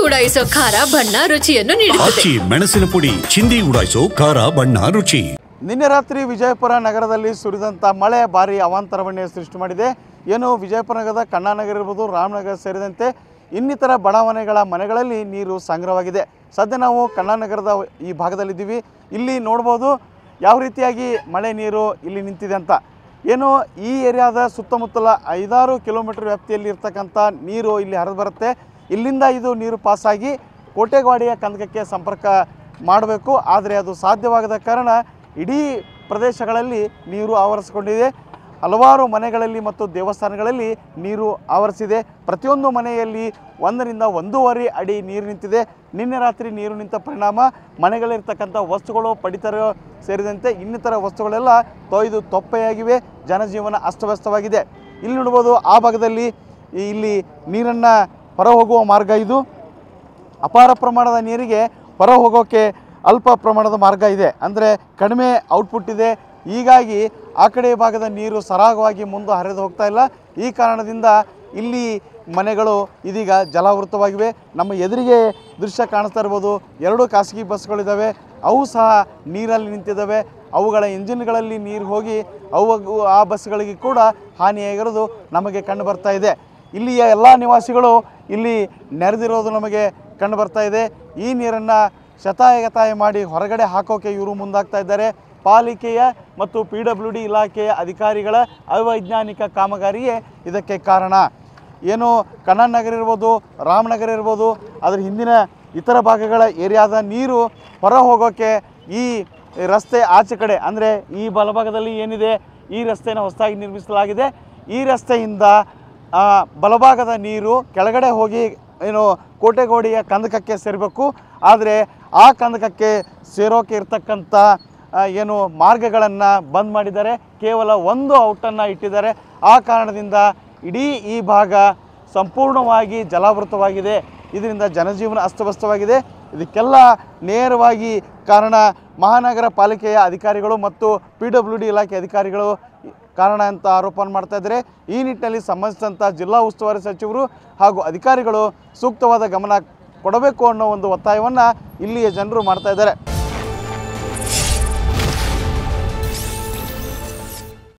ಉಡಾಯಿಸೋ ಖಾರ ಬಣ್ಣ ರುಚಿಯನ್ನು ನೀಡುತ್ತದೆ. ಮೆಣಸಿನ ಪುಡಿ ಚಿಂದಿ ಉಡಾಯಿಸೋ ಖಾರ ಬಣ್ಣ ರುಚಿ. ನಿನ್ನೆ ರಾತ್ರಿ ವಿಜಯಪುರ ನಗರದಲ್ಲಿ ಸುರಿದಂಥ ಮಳೆ ಭಾರಿ ಅವಾಂತರವನ್ನೇ ಸೃಷ್ಟಿ ಮಾಡಿದೆ. ಏನು ವಿಜಯಪುರ ನಗರದ ಕಣ್ಣಾನಗರ ಇರ್ಬೋದು, ರಾಮನಗರ ಸೇರಿದಂತೆ ಇನ್ನಿತರ ಬಡಾವಣೆಗಳ ಮನೆಗಳಲ್ಲಿ ನೀರು ಸಂಗ್ರಹವಾಗಿದೆ. ಸದ್ಯ ನಾವು ಕಣ್ಣಾನಗರದ ಈ ಭಾಗದಲ್ಲಿದ್ದೀವಿ. ಇಲ್ಲಿ ನೋಡ್ಬೋದು ಯಾವ ರೀತಿಯಾಗಿ ಮಳೆ ನೀರು ಇಲ್ಲಿ ನಿಂತಿದೆ ಅಂತ. ಏನು ಈ ಏರಿಯಾದ ಸುತ್ತಮುತ್ತಲ 5-6 ಕಿಲೋಮೀಟರ್ ವ್ಯಾಪ್ತಿಯಲ್ಲಿ ಇರ್ತಕ್ಕಂಥ ನೀರು ಇಲ್ಲಿ ಹರಿದು ಬರುತ್ತೆ. ಇಲ್ಲಿಂದ ಇದು ನೀರು ಪಾಸಾಗಿ ಕೋಟೆಗವಾಡಿಯ ಕಂದಕಕ್ಕೆ ಸಂಪರ್ಕ ಮಾಡಬೇಕು. ಆದರೆ ಅದು ಸಾಧ್ಯವಾಗದ ಕಾರಣ ಇಡೀ ಪ್ರದೇಶಗಳಲ್ಲಿ ನೀರು ಆವರಿಸಿಕೊಂಡಿದೆ. ಹಲವಾರು ಮನೆಗಳಲ್ಲಿ ಮತ್ತು ದೇವಸ್ಥಾನಗಳಲ್ಲಿ ನೀರು ಆವರಿಸಿದೆ. ಪ್ರತಿಯೊಂದು ಮನೆಯಲ್ಲಿ 1 ರಿಂದ 1.5 ಅಡಿ ನೀರು ನಿಂತಿದೆ. ನಿನ್ನೆ ರಾತ್ರಿ ನೀರು ನಿಂತ ಪರಿಣಾಮ ಮನೆಗಳಿರ್ತಕ್ಕಂಥ ವಸ್ತುಗಳು, ಪಡಿತರ ಸೇರಿದಂತೆ ಇನ್ನಿತರ ವಸ್ತುಗಳೆಲ್ಲ ತೊಯ್ದು ತೊಪ್ಪೆಯಾಗಿವೆ. ಜನಜೀವನ ಅಸ್ತವ್ಯಸ್ತವಾಗಿದೆ. ಇಲ್ಲಿ ನೋಡ್ಬೋದು ಆ ಭಾಗದಲ್ಲಿ ಇಲ್ಲಿ ನೀರನ್ನು ಹೊರ ಹೋಗುವ ಮಾರ್ಗ ಇದು. ಅಪಾರ ಪ್ರಮಾಣದ ನೀರಿಗೆ ಹೊರ ಹೋಗೋಕ್ಕೆ ಅಲ್ಪ ಪ್ರಮಾಣದ ಮಾರ್ಗ ಇದೆ, ಅಂದರೆ ಕಡಿಮೆ ಔಟ್ಪುಟ್ ಇದೆ. ಹೀಗಾಗಿ ಆ ಕಡೆ ಭಾಗದ ನೀರು ಸರಾಗವಾಗಿ ಮುಂದೆ ಹರಿದು ಹೋಗ್ತಾ ಇಲ್ಲ. ಈ ಕಾರಣದಿಂದ ಇಲ್ಲಿ ಮನೆಗಳು ಇದೀಗ ಜಲಾವೃತವಾಗಿವೆ. ನಮ್ಮ ಎದುರಿಗೆ ದೃಶ್ಯ ಕಾಣಿಸ್ತಾ ಇರ್ಬೋದು, 2 ಖಾಸಗಿ ಬಸ್ಗಳಿದ್ದಾವೆ. ಅವು ಸಹ ನೀರಲ್ಲಿ ನಿಂತಿದ್ದಾವೆ. ಅವುಗಳ ಇಂಜಿನ್ಗಳಲ್ಲಿ ನೀರು ಹೋಗಿ ಆ ಬಸ್ಗಳಿಗೆ ಕೂಡ ಹಾನಿಯಾಗಿರೋದು ನಮಗೆ ಕಂಡು ಬರ್ತಾ ಇದೆ. ಇಲ್ಲಿಯ ಎಲ್ಲ ನಿವಾಸಿಗಳು ಇಲ್ಲಿ ನೆರೆದಿರೋದು ನಮಗೆ ಕಂಡು ಬರ್ತಾ ಇದೆ. ಈ ನೀರನ್ನು ಶತಾಯಗತಾಯ ಮಾಡಿ ಹೊರಗಡೆ ಹಾಕೋಕೆ ಇವರು ಮುಂದಾಗ್ತಾ ಇದ್ದಾರೆ. ಪಾಲಿಕೆಯ ಮತ್ತು PWD ಇಲಾಖೆಯ ಅಧಿಕಾರಿಗಳ ಅವೈಜ್ಞಾನಿಕ ಕಾಮಗಾರಿಯೇ ಇದಕ್ಕೆ ಕಾರಣ. ಏನು ಕಣ್ಣಾನಗರ ಇರ್ಬೋದು, ರಾಮನಗರ ಇರ್ಬೋದು, ಅದರ ಹಿಂದಿನ ಇತರ ಭಾಗಗಳ ಏರಿಯಾದ ನೀರು ಹೊರ ಹೋಗೋಕ್ಕೆ ಈ ರಸ್ತೆ ಆಚೆ ಕಡೆ, ಅಂದರೆ ಈ ಬಲಭಾಗದಲ್ಲಿ ಏನಿದೆ ಈ ರಸ್ತೆಯನ್ನು ಹೊಸದಾಗಿ ನಿರ್ಮಿಸಲಾಗಿದೆ. ಈ ರಸ್ತೆಯಿಂದ ಬಲಭಾಗದ ನೀರು ಕೆಳಗಡೆ ಹೋಗಿ ಏನು ಕೋಟೆಗವಾಡಿಯ ಕಂದಕಕ್ಕೆ ಸೇರಬೇಕು. ಆದರೆ ಆ ಕಂದಕಕ್ಕೆ ಸೇರೋಕೆ ಇರ್ತಕ್ಕಂಥ ಏನು ಮಾರ್ಗಗಳನ್ನು ಬಂದ್ ಮಾಡಿದ್ದಾರೆ. ಕೇವಲ 1 ಔಟನ್ನು ಇಟ್ಟಿದ್ದಾರೆ. ಆ ಕಾರಣದಿಂದ ಇಡೀ ಈ ಭಾಗ ಸಂಪೂರ್ಣವಾಗಿ ಜಲಾವೃತವಾಗಿದೆ. ಇದರಿಂದ ಜನಜೀವನ ಅಸ್ತವ್ಯಸ್ತವಾಗಿದೆ. ಇದಕ್ಕೆಲ್ಲ ನೇರವಾಗಿ ಕಾರಣ ಮಹಾನಗರ ಪಾಲಿಕೆಯ ಅಧಿಕಾರಿಗಳು ಮತ್ತು PWD ಇಲಾಖೆ ಅಧಿಕಾರಿಗಳು ಕಾರಣ ಅಂತ ಆರೋಪ ಮಾಡ್ತಾ ಇದ್ದಾರೆ. ಈ ನಿಟ್ಟಿನಲ್ಲಿ ಸಂಬಂಧಿಸಿದಂಥ ಜಿಲ್ಲಾ ಉಸ್ತುವಾರಿ ಸಚಿವರು ಹಾಗೂ ಅಧಿಕಾರಿಗಳು ಸೂಕ್ತವಾದ ಗಮನ ಕೊಡಬೇಕು ಅನ್ನೋ ಒಂದು ಒತ್ತಾಯವನ್ನು ಇಲ್ಲಿಯ ಜನರು ಮಾಡ್ತಾ ಇದ್ದಾರೆ.